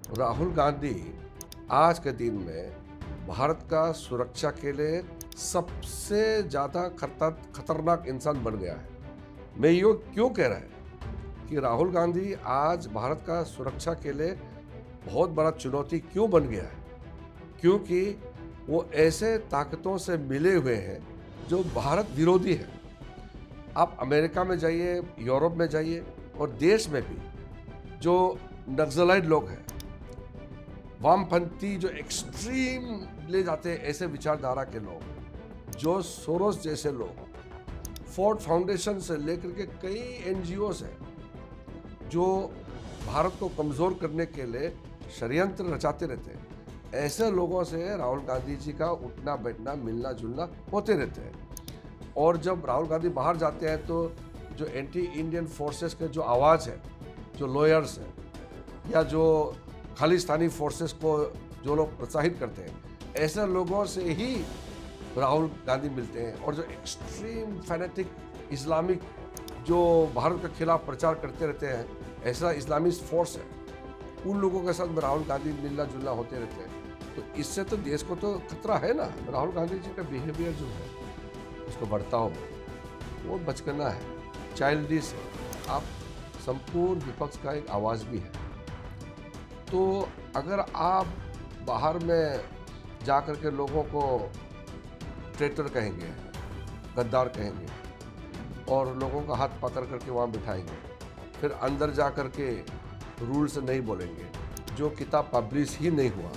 राहुल गांधी आज के दिन में भारत का सुरक्षा के लिए सबसे ज़्यादा खतरनाक इंसान बन गया है। मैं ये क्यों कह रहा है कि राहुल गांधी आज भारत का सुरक्षा के लिए बहुत बड़ा चुनौती क्यों बन गया है? क्योंकि वो ऐसे ताकतों से मिले हुए हैं जो भारत विरोधी है। आप अमेरिका में जाइए, यूरोप में जाइए और देश में भी जो नक्सलाइट लोग हैं, वामपंथी जो एक्सट्रीम ले जाते हैं, ऐसे विचारधारा के लोग, जो सोरोस जैसे लोग, फोर्ड फाउंडेशन से लेकर के कई एनजीओस हैं जो भारत को कमज़ोर करने के लिए षड्यंत्र रचाते रहते हैं। ऐसे लोगों से राहुल गांधी जी का उठना बैठना मिलना जुलना होते रहते हैं। और जब राहुल गांधी बाहर जाते हैं तो जो एंटी इंडियन फोर्सेस के जो आवाज़ है, जो लॉयर्स हैं या जो खालिस्तानी फोर्सेस को जो लोग प्रोत्साहित करते हैं, ऐसे लोगों से ही राहुल गांधी मिलते हैं। और जो एक्सट्रीम फैनेटिक इस्लामिक जो भारत के खिलाफ प्रचार करते रहते हैं, ऐसा इस्लामिस्ट फोर्स है, उन लोगों के साथ राहुल गांधी मिलना जुलना होते रहते हैं। तो इससे तो देश को तो खतरा है ना। राहुल गांधी जी का बिहेवियर जो है, उसको बर्ताव वो बचकाना है, चाइल्डिश है। आप संपूर्ण विपक्ष का एक आवाज़ भी है। तो अगर आप बाहर में जा कर के लोगों को ट्रेटर कहेंगे, गद्दार कहेंगे और लोगों का हाथ पकड़ करके वहाँ बिठाएंगे, फिर अंदर जा कर के रूल से नहीं बोलेंगे, जो किताब पब्लिश ही नहीं हुआ,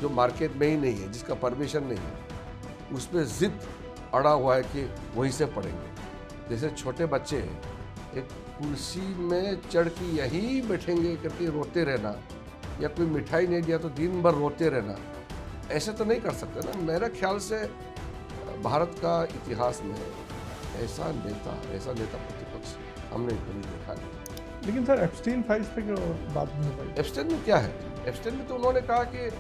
जो मार्केट में ही नहीं है, जिसका परमिशन नहीं है, उस पर ज़िद अड़ा हुआ है कि वहीं से पढ़ेंगे। जैसे छोटे बच्चे एक कुर्सी में चढ़ के यहीं बैठेंगे करके रोते रहना, या कोई मिठाई नहीं दिया तो दिन भर रोते रहना, ऐसे तो नहीं कर सकते ना। मेरा ख्याल से भारत का इतिहास में ऐसा नेता प्रतिपक्ष हमने कभी देखा नहीं। लेकिन सर एप्स्टीन फाइल्स पे क्यों बात नहीं हो पाई? एप्स्टीन में क्या है? एप्स्टीन में तो उन्होंने कहा कि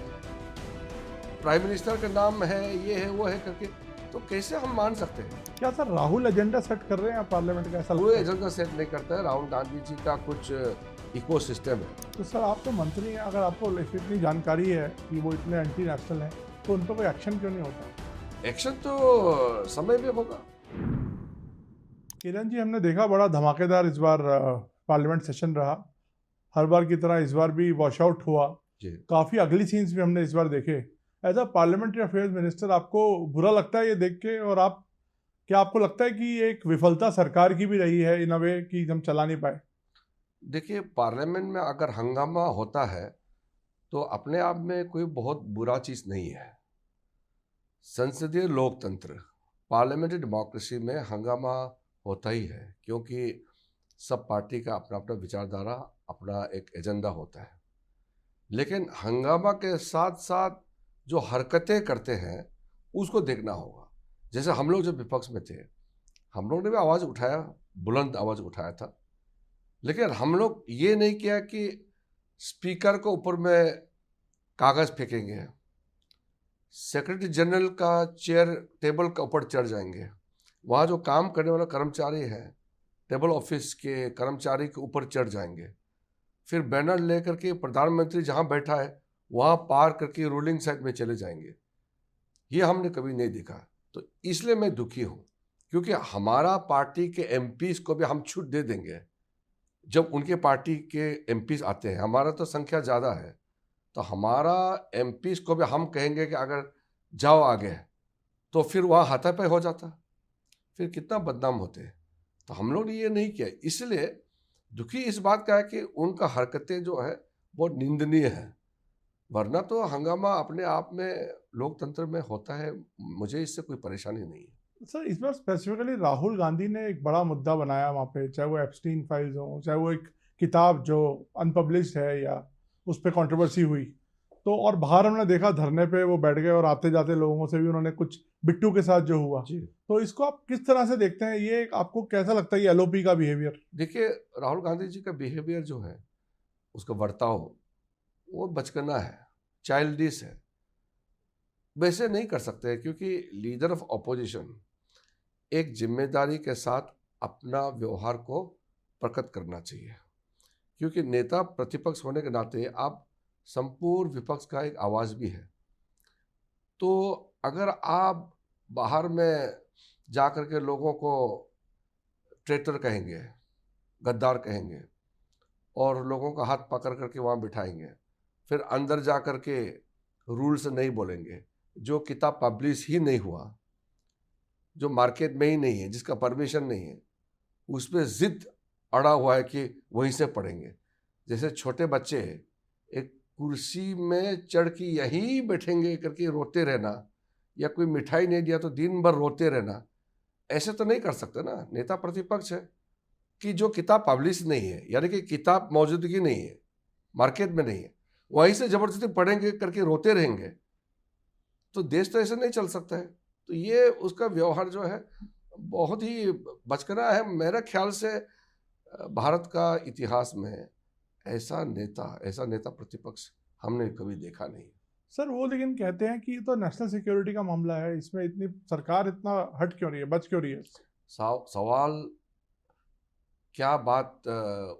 प्राइम मिनिस्टर का नाम है, ये है वो है करके, तो कैसे हम मान सकते हैं? क्या सर राहुल एजेंडा सेट कर रहे हैं पार्लियामेंट का, ऐसा वो लगता है? एजेंडा सेट नहीं करता है। राहुल गांधी जी का कुछ इकोसिस्टम है। तो सर आप तो मंत्री हैं, अगर आपको इतनी जानकारी है कि वो इतने एंटी नेशनल हैं, तो उन पर कोई एक्शन क्यों नहीं होता? एक्शन तो समय में होगा। किरण जी, हमने देखा बड़ा धमाकेदार इस बार पार्लियामेंट सेशन रहा। हर बार की तरह इस बार भी वॉश आउट हुआ। जी, काफ़ी अगली सीन्स भी हमने इस बार देखे। As a parliamentary affairs minister आपको बुरा लगता है ये देख के? और आप क्या आपको लगता है कि ये एक विफलता सरकार की भी रही है इन अ वे कि हम चला नहीं पाए? देखिए, पार्लियामेंट में अगर हंगामा होता है तो अपने आप में कोई बहुत बुरा चीज़ नहीं है। संसदीय लोकतंत्र, पार्लियामेंट्री डेमोक्रेसी में हंगामा होता ही है, क्योंकि सब पार्टी का अपना अपना विचारधारा, अपना एक एजेंडा होता है। लेकिन हंगामा के साथ साथ जो हरकतें करते हैं उसको देखना होगा। जैसे हम लोग जब विपक्ष में थे, हम लोग ने भी आवाज़ उठाया, बुलंद आवाज़ उठाया था, लेकिन हम लोग ये नहीं किया कि स्पीकर को ऊपर में कागज़ फेंकेंगे, सेक्रेटरी जनरल का चेयर टेबल के ऊपर चढ़ जाएंगे, वहाँ जो काम करने वाला कर्मचारी है, टेबल ऑफिस के कर्मचारी के ऊपर चढ़ जाएंगे, फिर बैनर लेकर के प्रधानमंत्री जहाँ बैठा है वहाँ पार करके रूलिंग साइड में चले जाएंगे। ये हमने कभी नहीं देखा। तो इसलिए मैं दुखी हूँ, क्योंकि हमारा पार्टी के एमपीज को भी हम छूट दे देंगे। जब उनके पार्टी के एमपीज आते हैं, हमारा तो संख्या ज़्यादा है, तो हमारा एमपीज को भी हम कहेंगे कि अगर जाओ आगे, तो फिर वहाँ हाथापाई हो जाता, फिर कितना बदनाम होते। तो हम लोग ने ये नहीं किया। इसलिए दुखी इस बात का है कि उनका हरकतें जो है बहुत निंदनीय है, वरना तो हंगामा अपने आप में लोकतंत्र में होता है। मुझे इससे कोई परेशानी नहीं है। सर इस बार स्पेसिफिकली राहुल गांधी ने एक बड़ा मुद्दा बनाया वहाँ पे, चाहे वो एप्स्टीन फाइल्स हो, चाहे वो एक किताब जो अनपब्लिश्ड है या उस पर कंट्रोवर्सी हुई, तो और बाहर हमने देखा धरने पे वो बैठ गए और आते जाते लोगों से भी उन्होंने कुछ बिट्टू के साथ जो हुआ, जी, तो इसको आप किस तरह से देखते हैं? ये आपको कैसा लगता है ये एलओपी का बिहेवियर? देखिए, राहुल गांधी जी का बिहेवियर जो है, उसका बर्ताव, वो बचकाना है, चाइल्डिश है। वैसे नहीं कर सकते, क्योंकि लीडर ऑफ अपोजिशन एक जिम्मेदारी के साथ अपना व्यवहार को प्रकट करना चाहिए। क्योंकि नेता प्रतिपक्ष होने के नाते आप संपूर्ण विपक्ष का एक आवाज़ भी है। तो अगर आप बाहर में जा कर के लोगों को ट्रेटर कहेंगे, गद्दार कहेंगे और लोगों का हाथ पकड़ करके वहाँ बिठाएंगे, फिर अंदर जा कर के रूल से नहीं बोलेंगे, जो किताब पब्लिश ही नहीं हुआ, जो मार्केट में ही नहीं है, जिसका परमिशन नहीं है, उस पर जिद अड़ा हुआ है कि वहीं से पढ़ेंगे। जैसे छोटे बच्चे एक कुर्सी में चढ़ के यहीं बैठेंगे करके रोते रहना, या कोई मिठाई नहीं दिया तो दिन भर रोते रहना, ऐसे तो नहीं कर सकते ना। नेता प्रतिपक्ष है कि जो किताब पब्लिश नहीं है, यानी कि किताब मौजूदगी नहीं है, मार्केट में नहीं है, वहीं से जबरदस्ती पढ़ेंगे करके रोते रहेंगे, तो देश तो ऐसे नहीं चल सकता है। तो ये उसका व्यवहार जो है बहुत ही बचकाना है। मेरे ख्याल से भारत का इतिहास में ऐसा नेता प्रतिपक्ष हमने कभी देखा नहीं। सर वो लेकिन कहते हैं कि ये तो नेशनल सिक्योरिटी का मामला है, इसमें इतनी सरकार इतना हट क्यों रही है, बच क्यों रही है? सवाल क्या बात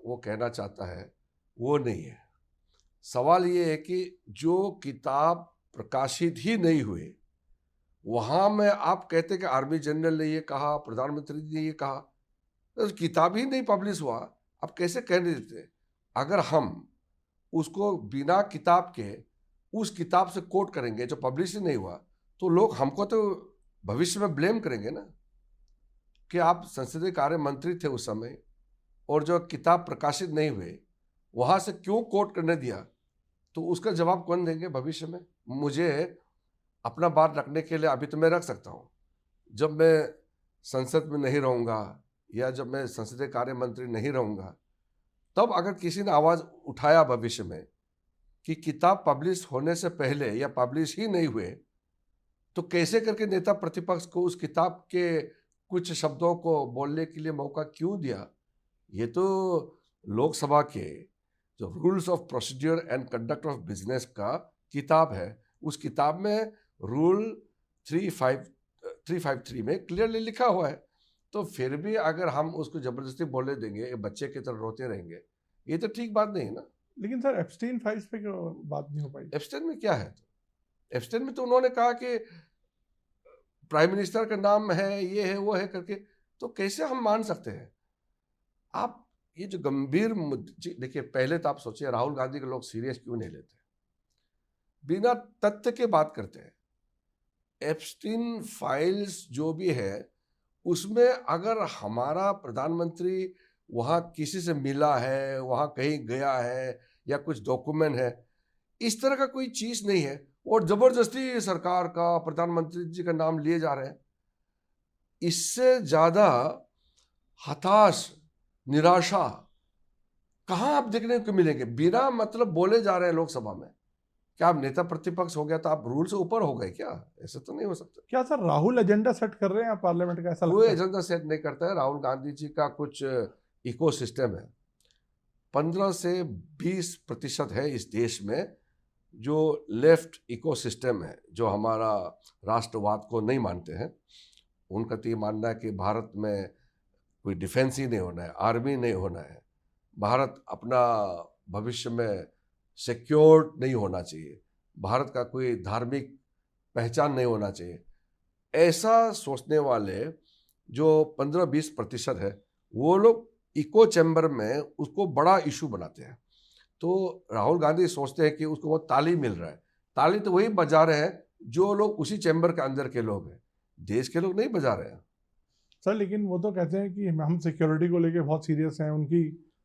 वो कहना चाहता है वो नहीं है। सवाल ये है कि जो किताब प्रकाशित ही नहीं हुए, वहाँ में आप कहते कि आर्मी जनरल ने ये कहा, प्रधानमंत्री ने ये कहा, तो किताब ही नहीं पब्लिश हुआ, आप कैसे कह नहीं देते? अगर हम उसको बिना किताब के उस किताब से कोट करेंगे जो पब्लिश ही नहीं हुआ, तो लोग हमको तो भविष्य में ब्लेम करेंगे ना कि आप संसदीय कार्य मंत्री थे उस समय और जो किताब प्रकाशित नहीं हुए वहाँ से क्यों कोट करने दिया। तो उसका जवाब कौन देंगे भविष्य में? मुझे अपना बात रखने के लिए अभी तो मैं रख सकता हूँ, जब मैं संसद में नहीं रहूँगा या जब मैं संसदीय कार्य मंत्री नहीं रहूँगा, तब अगर किसी ने आवाज़ उठाया भविष्य में कि किताब पब्लिश होने से पहले या पब्लिश ही नहीं हुए, तो कैसे करके नेता प्रतिपक्ष को उस किताब के कुछ शब्दों को बोलने के लिए मौका क्यों दिया? ये तो लोकसभा के जो rules of procedure and conduct of business का किताब है, उस किताब में रूल 353 में क्लियरली लिखा हुआ है। तो फिर भी अगर हम उसको जबरदस्ती बोलने देंगे, बच्चे की तरह रोते रहेंगे, ये तो ठीक बात नहीं है ना। लेकिन सर एप्स्टीन फाइल्स पे क्यों बात नहीं हो पाई? एप्स्टीन में क्या है? एप्स्टीन में तो उन्होंने कहा कि प्राइम मिनिस्टर का नाम है, ये है वो है करके, तो कैसे हम मान सकते हैं? आप ये जो गंभीर मुद्दे देखिए, पहले तो आप सोचिए राहुल गांधी के लोग सीरियस क्यों नहीं लेते, बिना तथ्य के बात करते हैं। एप्स्टीन फाइल्स जो भी है उसमें अगर हमारा प्रधानमंत्री वहाँ किसी से मिला है, वहाँ कहीं गया है या कुछ डॉक्यूमेंट है, इस तरह का कोई चीज़ नहीं है, और जबरदस्ती सरकार का, प्रधानमंत्री जी का नाम लिए जा रहे हैं। इससे ज़्यादा हताश, निराशा कहाँ आप देखने को मिलेंगे? बिना मतलब बोले जा रहे हैं लोकसभा में। क्या आप नेता प्रतिपक्ष हो गया तो आप रूल से ऊपर हो गए क्या? ऐसा तो नहीं हो सकता। क्या सर राहुल एजेंडा सेट कर रहे हैं पार्लियामेंट का, ऐसा कोई लगता है? एजेंडा सेट नहीं करता है। राहुल गांधी जी का कुछ इकोसिस्टम है, 15 से 20% है इस देश में जो लेफ्ट इकोसिस्टम है, जो हमारा राष्ट्रवाद को नहीं मानते हैं। उनका तो ये मानना है कि भारत में कोई डिफेंस ही नहीं होना है, आर्मी नहीं होना है, भारत अपना भविष्य में सिक्योर नहीं होना चाहिए, भारत का कोई धार्मिक पहचान नहीं होना चाहिए। ऐसा सोचने वाले जो 15-20% है, वो लोग इको चैम्बर में उसको बड़ा इशू बनाते हैं। तो राहुल गांधी सोचते हैं कि उसको वो ताली मिल रहा है। ताली तो वही बजा रहे हैं जो लोग उसी चैम्बर के अंदर के लोग हैं, देश के लोग नहीं बजा रहे हैं। सर लेकिन वो तो कहते हैं कि हम सिक्योरिटी को लेके बहुत सीरियस हैं। उनकी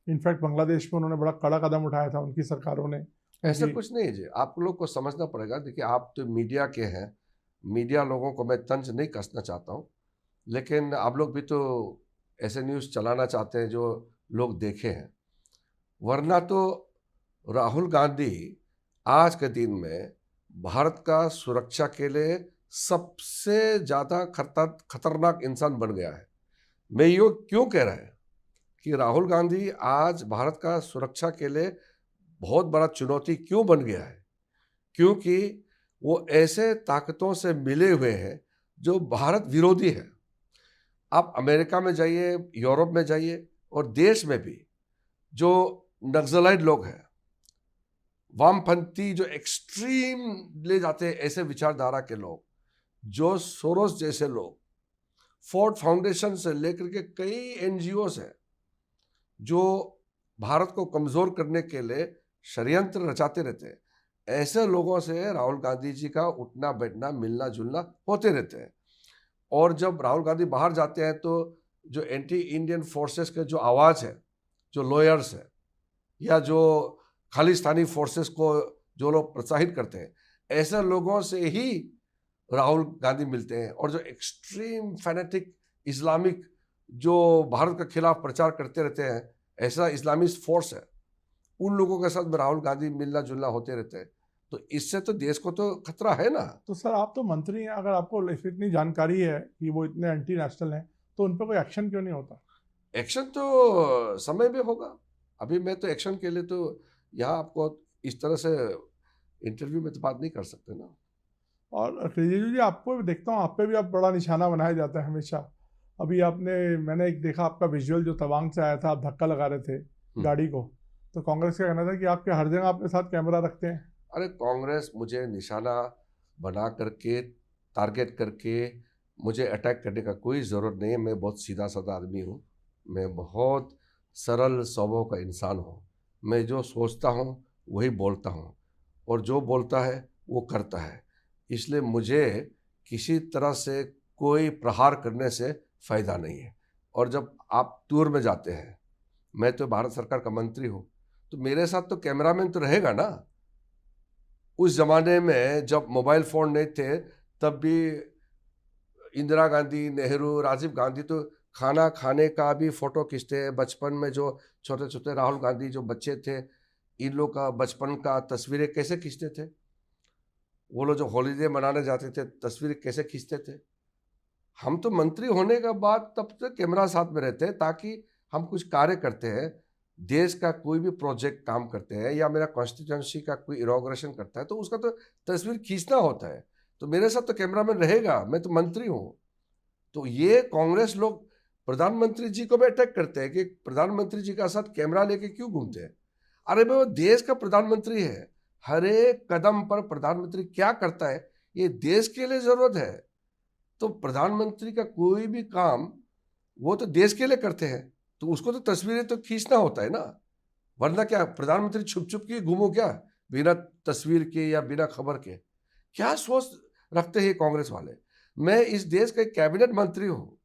इनफैक्ट बांग्लादेश में उन्होंने बड़ा कड़ा कदम उठाया था, उनकी सरकारों ने। ऐसा कुछ नहीं है जी, आप लोग को समझना पड़ेगा। देखिए, आप तो मीडिया के हैं, मीडिया लोगों को मैं तंज नहीं कसना चाहता हूँ, लेकिन आप लोग भी तो ऐसे न्यूज़ चलाना चाहते हैं जो लोग देखे हैं। वरना तो राहुल गांधी आज के दिन में भारत का सुरक्षा के लिए सबसे ज़्यादा खतरनाक इंसान बन गया है। मैं ये क्यों कह रहा है कि राहुल गांधी आज भारत का सुरक्षा के लिए बहुत बड़ा चुनौती क्यों बन गया है? क्योंकि वो ऐसे ताकतों से मिले हुए हैं जो भारत विरोधी है। आप अमेरिका में जाइए, यूरोप में जाइए और देश में भी जो नक्सलाइट लोग हैं, वामपंथी जो एक्सट्रीम ले जाते हैं, ऐसे विचारधारा के लोग, जो सोरोस जैसे लोग, फोर्ड फाउंडेशन से लेकर के कई एनजीओस हैं जो भारत को कमजोर करने के लिए षड्यंत्र रचाते रहते हैं। ऐसे लोगों से राहुल गांधी जी का उठना बैठना मिलना जुलना होते रहते हैं। और जब राहुल गांधी बाहर जाते हैं तो जो एंटी इंडियन फोर्सेस के जो आवाज़ है, जो लॉयर्स है या जो खालिस्तानी फोर्सेस को जो लोग प्रोत्साहित करते हैं, ऐसे लोगों से ही राहुल गांधी मिलते हैं। और जो एक्सट्रीम फैनेटिक इस्लामिक जो भारत के खिलाफ प्रचार करते रहते हैं, ऐसा इस्लामिस्ट फोर्स है, उन लोगों के साथ राहुल गांधी मिलना जुलना होते रहते हैं। तो इससे तो देश को तो खतरा है ना। तो सर आप तो मंत्री हैं, अगर आपको इतनी जानकारी है कि वो इतने एंटी नेशनल हैं, तो उन पर कोई एक्शन क्यों नहीं होता? एक्शन तो समय में होगा। अभी मैं तो एक्शन के लिए तो यहाँ आपको इस तरह से इंटरव्यू में तो बात नहीं कर सकते ना। और रिजिजू जी, आपको भी देखता हूँ, आप पे भी आप बड़ा निशाना बनाया जाता है हमेशा। अभी मैंने एक देखा आपका विजुअल जो तवांग से आया था, आप धक्का लगा रहे थे गाड़ी को, तो कांग्रेस का कहना था कि आपके हर जगह अपने साथ कैमरा रखते हैं। अरे कांग्रेस मुझे निशाना बना करके, टारगेट करके मुझे अटैक करने का कोई ज़रूरत नहीं है। मैं बहुत सीधा साधा आदमी हूँ, मैं बहुत सरल स्वभाव का इंसान हूँ। मैं जो सोचता हूँ वही बोलता हूँ, और जो बोलता है वो करता है। इसलिए मुझे किसी तरह से कोई प्रहार करने से फ़ायदा नहीं है। और जब आप टूर में जाते हैं, मैं तो भारत सरकार का मंत्री हूँ, तो मेरे साथ तो कैमरामैन तो रहेगा ना। उस ज़माने में जब मोबाइल फ़ोन नहीं थे, तब भी इंदिरा गांधी, नेहरू, राजीव गांधी तो खाना खाने का भी फ़ोटो खींचते हैं। बचपन में जो छोटे छोटे राहुल गांधी जो बच्चे थे, इन लोग का बचपन का तस्वीरें कैसे खींचते थे। वो लोग जो हॉलीडे मनाने जाते थे, तस्वीरें कैसे खींचते थे। हम तो मंत्री होने के बाद तब तक कैमरा साथ में रहते हैं, ताकि हम कुछ कार्य करते हैं, देश का कोई भी प्रोजेक्ट काम करते हैं, या मेरा कॉन्स्टिट्यूंसी का कोई इनॉग्रेशन करता है, तो उसका तो तस्वीर खींचना होता है। तो मेरे साथ तो कैमरामैन रहेगा, मैं तो मंत्री हूँ। तो ये कांग्रेस लोग प्रधानमंत्री जी को भी अटैक करते हैं कि प्रधानमंत्री जी का साथ कैमरा लेके क्यों घूमते हैं। अरे भाई, वो देश का प्रधानमंत्री है, हर एक कदम पर प्रधानमंत्री क्या करता है ये देश के लिए जरूरत है। तो प्रधानमंत्री का कोई भी काम वो तो देश के लिए करते हैं, तो उसको तो तस्वीरें तो खींचना होता है ना। वरना क्या प्रधानमंत्री छुप छुप के घूमो क्या, बिना तस्वीर के या बिना खबर के? क्या सोच रखते हैं कांग्रेस वाले। मैं इस देश का एक कैबिनेट मंत्री हूँ,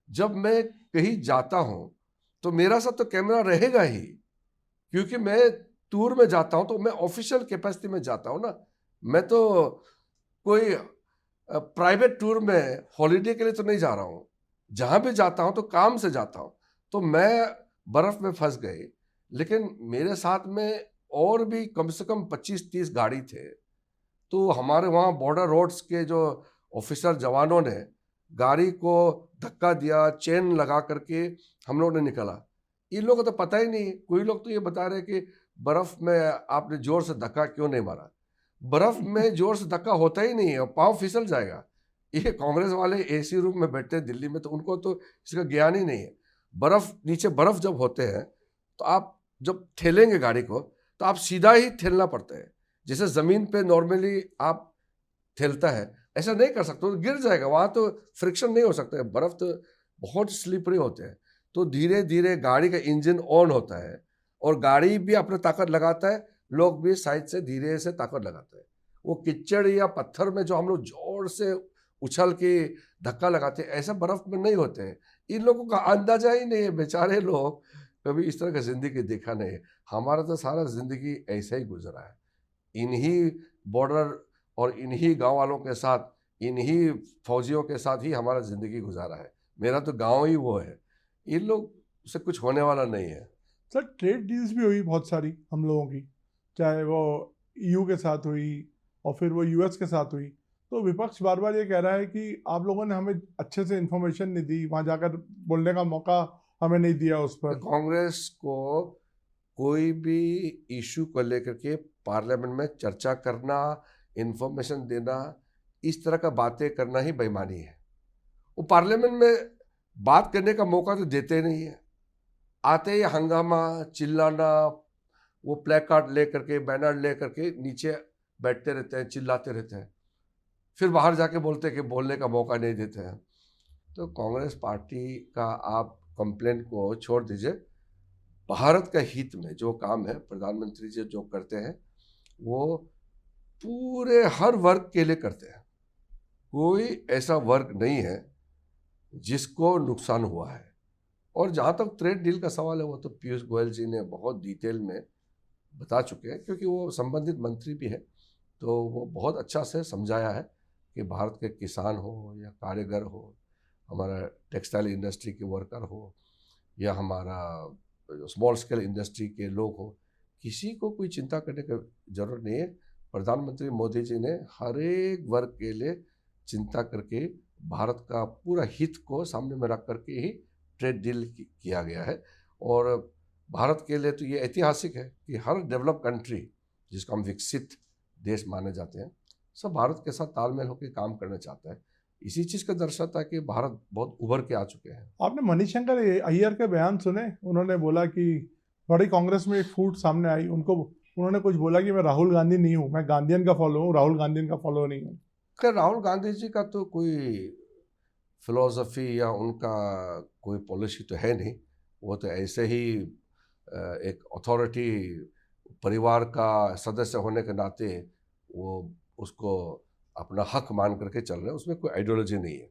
जब मैं कहीं जाता हूँ तो मेरा साथ तो कैमरा रहेगा ही, क्योंकि मैं टूर में जाता हूँ तो मैं ऑफिशियल कैपेसिटी में जाता हूँ ना। मैं तो कोई प्राइवेट टूर में हॉलीडे के लिए तो नहीं जा रहा हूँ। जहाँ भी जाता हूँ तो काम से जाता हूँ। तो मैं बर्फ़ में फंस गई, लेकिन मेरे साथ में और भी कम से कम 25-30 गाड़ी थे। तो हमारे वहाँ बॉर्डर रोड्स के जो ऑफिसर जवानों ने गाड़ी को धक्का दिया, चेन लगा करके हम लोगों ने निकला। इन लोगों को तो पता ही नहीं। कोई लोग तो ये बता रहे कि बर्फ़ में आपने ज़ोर से धक्का क्यों नहीं मारा। बर्फ़ में ज़ोर से धक्का होता ही नहीं है, पाँव फिसल जाएगा। ये कांग्रेस वाले एसी रूम में बैठते हैं दिल्ली में, तो उनको तो इसका ज्ञान ही नहीं है। बर्फ़ नीचे बर्फ़ जब होते हैं तो आप जब ठेलेंगे गाड़ी को तो आप सीधा ही ठेलना पड़ता है। जैसे ज़मीन पे नॉर्मली आप ठेलता है, ऐसा नहीं कर सकते, तो गिर जाएगा। वहाँ तो फ्रिक्शन नहीं हो सकता है, बर्फ़ तो बहुत स्लिपरी होते हैं। तो धीरे धीरे गाड़ी का इंजन ऑन होता है और गाड़ी भी अपना ताकत लगाता है, लोग भी साइड से धीरे से ताकत लगाते हैं। वो कीचड़ या पत्थर में जो हम लोग जोर से उछल के धक्का लगाते हैं, ऐसा बर्फ़ में नहीं होते हैं। इन लोगों का अंदाजा ही नहीं है, बेचारे लोग कभी इस तरह का ज़िंदगी देखा नहीं है। हमारा तो सारा ज़िंदगी ऐसा ही गुजरा है, इन्हीं बॉर्डर और इन्हीं गांव वालों के साथ, इन्हीं फौजियों के साथ ही हमारा ज़िंदगी गुजारा है। मेरा तो गांव ही वो है। इन लोग से कुछ होने वाला नहीं है। सर ट्रेड डील्स भी हुई बहुत सारी हम लोगों की, चाहे वो ईयू के साथ हुई और फिर वो यूएस के साथ हुई। तो विपक्ष बार बार ये कह रहा है कि आप लोगों ने हमें अच्छे से इन्फॉर्मेशन नहीं दी, वहाँ जाकर बोलने का मौका हमें नहीं दिया उस पर। कांग्रेस को कोई भी इशू को लेकर के पार्लियामेंट में चर्चा करना, इंफॉर्मेशन देना, इस तरह का बातें करना ही बेईमानी है। वो पार्लियामेंट में बात करने का मौका तो देते नहीं है। आते ही हंगामा, चिल्लाना, वो प्ले कार्ड ले करके, बैनर ले करके नीचे बैठते रहते हैं, चिल्लाते रहते हैं, फिर बाहर जाके बोलते हैं कि बोलने का मौका नहीं देते हैं। तो कांग्रेस पार्टी का आप कंप्लेंट को छोड़ दीजिए। भारत का हित में जो काम है प्रधानमंत्री जी जो करते हैं वो पूरे हर वर्ग के लिए करते हैं। कोई ऐसा वर्ग नहीं है जिसको नुकसान हुआ है। और जहाँ तक ट्रेड डील का सवाल है वो तो पीयूष गोयल जी ने बहुत डिटेल में बता चुके हैं, क्योंकि वो संबंधित मंत्री भी है, तो वो बहुत अच्छा से समझाया है कि भारत के किसान हो या कारीगर हो, हमारा टेक्सटाइल इंडस्ट्री के वर्कर हो या हमारा स्मॉल स्केल इंडस्ट्री के लोग हो, किसी को कोई चिंता करने की जरूरत नहीं है। प्रधानमंत्री मोदी जी ने हर एक वर्ग के लिए चिंता करके भारत का पूरा हित को सामने में रख करके ही ट्रेड डील किया गया है। और भारत के लिए तो ये ऐतिहासिक है कि हर डेवलप कंट्री जिसको हम विकसित देश माने जाते हैं, सब भारत के साथ तालमेल होकर काम करना चाहता है। इसी चीज़ का दर्शाता है कि भारत बहुत उभर के आ चुके हैं। आपने मणिशंकर अय्यर के बयान सुने? उन्होंने बोला कि बड़ी कांग्रेस में एक फूट सामने आई, उन्होंने कुछ बोला कि मैं राहुल गांधी नहीं हूँ, मैं गांधीयन का फॉलो हूँ, राहुल गांधी का फॉलो नहीं हूँ। खैर राहुल गांधी जी का तो कोई फिलॉसफी या उनका कोई पॉलिसी तो है नहीं। वो तो ऐसे ही एक अथॉरिटी, परिवार का सदस्य होने के नाते वो उसको अपना हक मान करके चल रहे हैं, उसमें कोई आइडियोलॉजी नहीं है।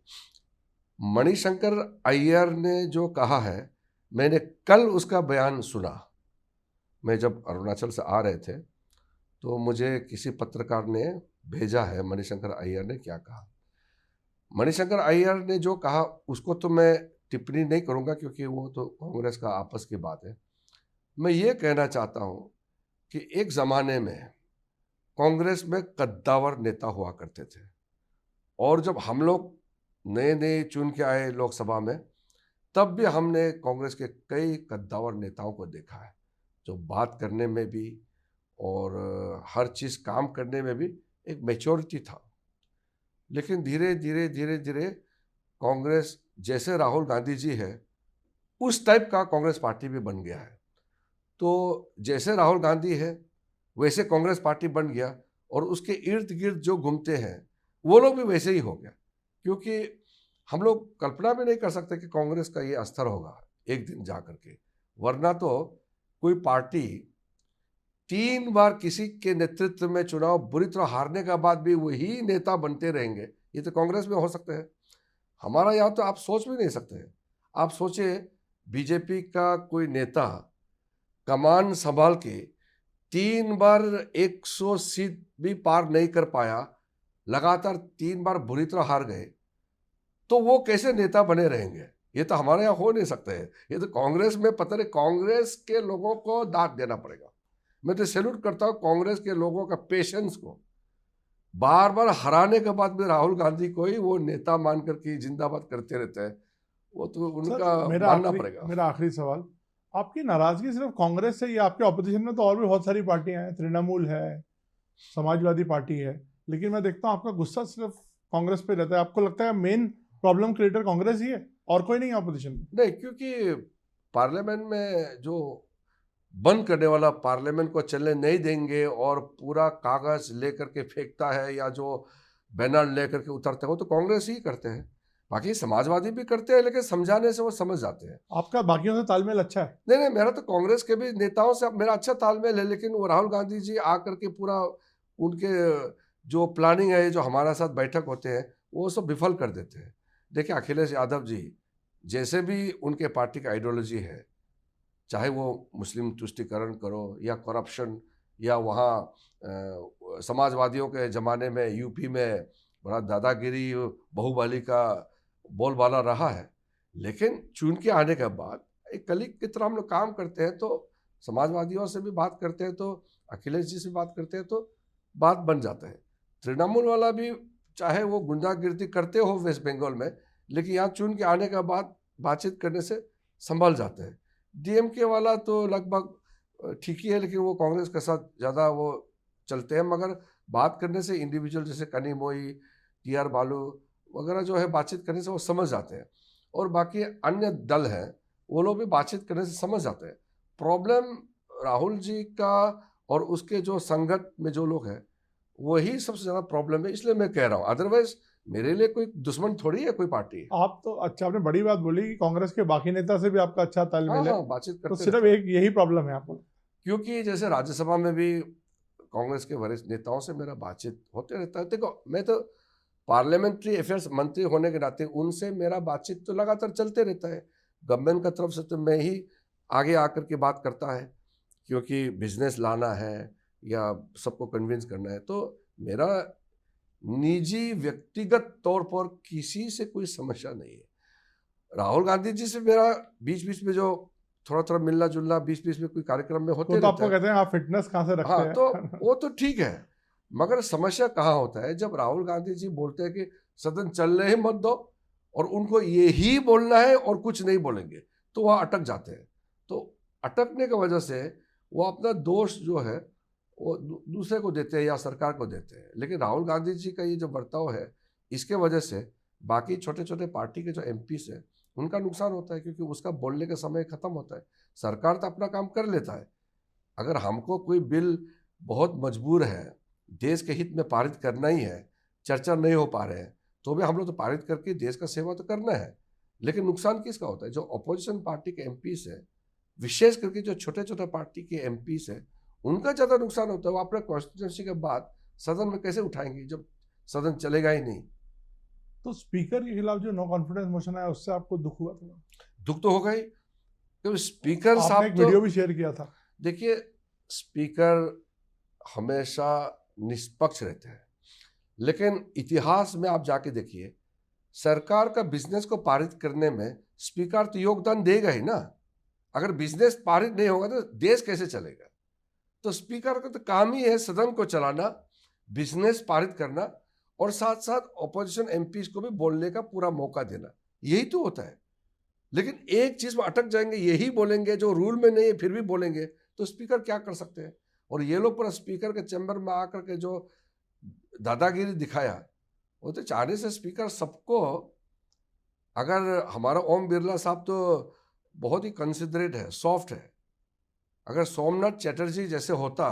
मणिशंकर अय्यर ने जो कहा है, मैंने कल उसका बयान सुना। मैं जब अरुणाचल से आ रहे थे तो मुझे किसी पत्रकार ने भेजा है मणिशंकर अय्यर ने क्या कहा। मणिशंकर अय्यर ने जो कहा उसको तो मैं टिप्पणी नहीं करूंगा, क्योंकि वो तो कांग्रेस का आपस की बात है। मैं ये कहना चाहता हूं कि एक ज़माने में कांग्रेस में कद्दावर नेता हुआ करते थे, और जब हम लोग नए नए चुन के आए लोकसभा में, तब भी हमने कांग्रेस के कई कद्दावर नेताओं को देखा है, जो बात करने में भी और हर चीज़ काम करने में भी एक मैच्योरिटी था। लेकिन धीरे धीरे धीरे धीरे कांग्रेस जैसे राहुल गांधी जी है उस टाइप का कांग्रेस पार्टी भी बन गया है। तो जैसे राहुल गांधी है वैसे कांग्रेस पार्टी बन गया, और उसके इर्द गिर्द जो घूमते हैं वो लोग भी वैसे ही हो गया। क्योंकि हम लोग कल्पना भी नहीं कर सकते कि कांग्रेस का ये अस्तर होगा एक दिन जा करके। वरना तो कोई पार्टी 3 बार किसी के नेतृत्व में चुनाव बुरी तरह हारने के बाद भी वही नेता बनते रहेंगे, ये तो कांग्रेस में हो सकते हैं। हमारा यहाँ तो आप सोच भी नहीं सकते हैं। आप सोचे बीजेपी का कोई नेता कमान संभाल के 3 बार 100 सीट भी पार नहीं कर पाया, लगातार 3 बार बुरी तरह हार गए, तो वो कैसे नेता बने रहेंगे? ये तो हमारे यहाँ हो नहीं सकते हैं। ये तो कांग्रेस में पता नहीं, कांग्रेस के लोगों को दाद देना पड़ेगा। मैं तो सैल्यूट करता हूँ कांग्रेस के लोगों का पेशेंस को। बार बार हराने के बाद भी राहुल गांधी को ही वो नेता मान करके जिंदाबाद करते रहते हैं, वो तो उनका मानना पड़ेगा। मेरा आखिरी सवाल, आपकी नाराजगी सिर्फ कांग्रेस से, या आपके ऑपोजिशन में तो और भी बहुत सारी पार्टियां हैं, तृणमूल है, समाजवादी पार्टी है, लेकिन मैं देखता हूँ आपका गुस्सा सिर्फ कांग्रेस पे रहता है। आपको लगता है मेन प्रॉब्लम क्रिएटर कांग्रेस ही है और कोई नहीं है ऑपोजिशन में? नहीं, क्योंकि पार्लियामेंट में जो बंद करने वाला, पार्लियामेंट को चलने नहीं देंगे और पूरा कागज लेकर के फेंकता है या जो बैनर लेकर के उतरते हैं, वो तो कांग्रेस ही करते हैं। बाकी समाजवादी भी करते हैं, लेकिन समझाने से वो समझ जाते हैं। आपका बाकियों से तालमेल अच्छा है? नहीं नहीं, मेरा तो कांग्रेस के भी नेताओं से मेरा अच्छा तालमेल है, लेकिन वो राहुल गांधी जी आकर के पूरा उनके जो प्लानिंग है, जो हमारे साथ बैठक होते हैं, वो सब विफल कर देते हैं। देखिए अखिलेश यादव जी जैसे भी उनके पार्टी का आइडियोलॉजी है, चाहे वो मुस्लिम तुष्टिकरण करो या करप्शन या वहाँ समाजवादियों के ज़माने में यूपी में बड़ा दादागिरी बहुबाली का बोलबाला रहा है, लेकिन चुन के आने के बाद एक कलीग की तरह हम लोग काम करते हैं। तो समाजवादियों से भी बात करते हैं, तो अखिलेश जी से बात करते हैं, तो बात बन जाता है। तृणमूल वाला भी चाहे वो गुंडागिर्दी करते हो वेस्ट बंगाल में, लेकिन यहाँ चुन के आने के बाद बातचीत करने से संभल जाते हैं। डीएमके वाला तो लगभग ठीक ही है, लेकिन वो कांग्रेस के साथ ज़्यादा वो चलते हैं, मगर बात करने से इंडिविजुअल जैसे कनिमोई, टीआर बालू वगैरह जो है, बातचीत करने से वो समझ जाते हैं। और बाकी अन्य दल हैं वो लोग भी बातचीत करने से समझ जाते हैं। प्रॉब्लम राहुल जी का और उसके जो संगत में जो लोग हैं वही सबसे ज्यादा प्रॉब्लम है, इसलिए मैं कह रहा हूँ। अदरवाइज मेरे लिए कोई दुश्मन थोड़ी है कोई पार्टी। आप तो अच्छा, आपने बड़ी बात बोली कि कांग्रेस के बाकी नेता से भी आपका अच्छा हाँ तालमेल है, हाँ, बातचीत तो करते सिर्फ रहते हैं। एक यही प्रॉब्लम है आपको? क्योंकि जैसे राज्यसभा में भी कांग्रेस के वरिष्ठ नेताओं से मेरा बातचीत होते रहता है। देखो, मैं तो पार्लियामेंट्री अफेयर्स मंत्री होने के नाते उनसे मेरा बातचीत तो लगातार चलते रहता है। गवर्नमेंट की तरफ से तो मैं ही आगे आकर के बात करता है, क्योंकि बिजनेस लाना है या सबको कन्विंस करना है। तो मेरा निजी व्यक्तिगत तौर पर किसी से कोई समस्या नहीं है। राहुल गांधी जी से मेरा बीच बीच में जो थोड़ा थोड़ा मिलना जुलना बीच बीच में कोई कार्यक्रम में होते तो रहता आपको है। कहते हैं आप फिटनेस कहाँ से रखते हाँ, तो हैं? वो तो ठीक है, मगर समस्या कहाँ होता है जब राहुल गांधी जी बोलते हैं कि सदन चलने ही मत दो, और उनको यही बोलना है और कुछ नहीं बोलेंगे, तो वह अटक जाते हैं। तो अटकने की वजह से वो अपना दोष जो है वो दूसरे को देते हैं या सरकार को देते हैं। लेकिन राहुल गांधी जी का ये जो बर्ताव है, इसके वजह से बाकी छोटे छोटे पार्टी के जो एमपीस है उनका नुकसान होता है, क्योंकि उसका बोलने का समय खत्म होता है। सरकार तो अपना काम कर लेता है। अगर हमको कोई बिल बहुत मजबूर है, देश के हित में पारित करना ही है, चर्चा नहीं हो पा रहे हैं, तो भी हम लोग तो पारित करके देश का सेवा तो करना है। लेकिन नुकसान किसका होता है? जो अपोजिशन पार्टी के एमपीस है, विशेष करके जो छोटे छोटे पार्टी के एमपीस है, उनका ज़्यादा नुकसान होता है। वो अपने कॉन्स्टिट्यूंसी के बाद सदन में कैसे उठाएंगे जब सदन चलेगा ही नहीं? तो स्पीकर के खिलाफ जो नो कॉन्फिडेंस मोशन आया उससे आपको दुख हुआ थोड़ा? दुख तो होगा ही, क्योंकि स्पीकर आपने साहब एक तो वीडियो भी शेयर किया था। देखिए, स्पीकर हमेशा निष्पक्ष रहते हैं, लेकिन इतिहास में आप जाके देखिए, सरकार का बिजनेस को पारित करने में स्पीकर तो योगदान देगा ही ना। अगर बिजनेस पारित नहीं होगा तो देश कैसे चलेगा? तो स्पीकर का तो काम ही है सदन को चलाना, बिजनेस पारित करना, और साथ साथ ऑपोजिशन एमपीज को भी बोलने का पूरा मौका देना। यही तो होता है। लेकिन एक चीज में अटक जाएंगे, यही बोलेंगे जो रूल में नहीं है फिर भी बोलेंगे, तो स्पीकर क्या कर सकते हैं? और ये लोग पूरा स्पीकर के चैम्बर में आकर के जो दादागिरी दिखाया, वो तो चाहने से स्पीकर सबको, अगर हमारा ओम बिरला साहब तो बहुत ही कंसिडरेट है, सॉफ्ट है, अगर सोमनाथ चैटर्जी जैसे होता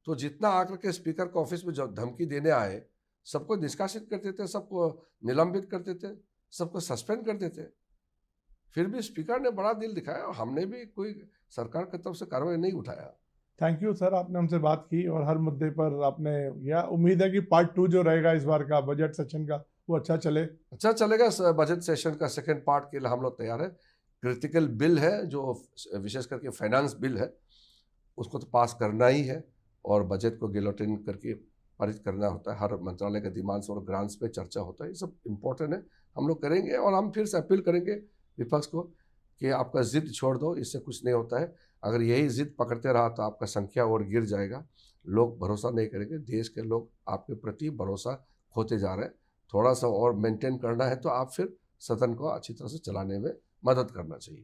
तो जितना आकर के स्पीकर के ऑफिस में जो धमकी देने आए, सबको निष्कासित कर देते, सबको निलंबित कर देते, सबको सस्पेंड कर देते। फिर भी स्पीकर ने बड़ा दिल दिखाया और हमने भी कोई सरकार की तरफ से कार्रवाई नहीं उठाया। थैंक यू सर, आपने हमसे बात की और हर मुद्दे पर आपने, या उम्मीद है कि पार्ट 2 जो रहेगा इस बार का बजट सेशन का वो अच्छा चले। अच्छा चलेगा। बजट सेशन का सेकंड पार्ट के लिए हम लोग तैयार है। क्रिटिकल बिल है जो विशेष करके फाइनेंस बिल है, उसको तो पास करना ही है, और बजट को गिलोटिन करके पारित करना होता है। हर मंत्रालय के डिमांड्स और ग्रांट्स पे चर्चा होता है, ये सब इम्पोर्टेंट है, हम लोग करेंगे। और हम फिर से अपील करेंगे विपक्ष को कि आपका जिद छोड़ दो, इससे कुछ नहीं होता है। अगर यही जिद पकड़ते रहा तो आपका संख्या और गिर जाएगा, लोग भरोसा नहीं करेंगे, देश के लोग आपके प्रति भरोसा खोते जा रहे हैं। थोड़ा सा और मेंटेन करना है तो आप फिर सदन को अच्छी तरह से चलाने में मदद करना चाहिए।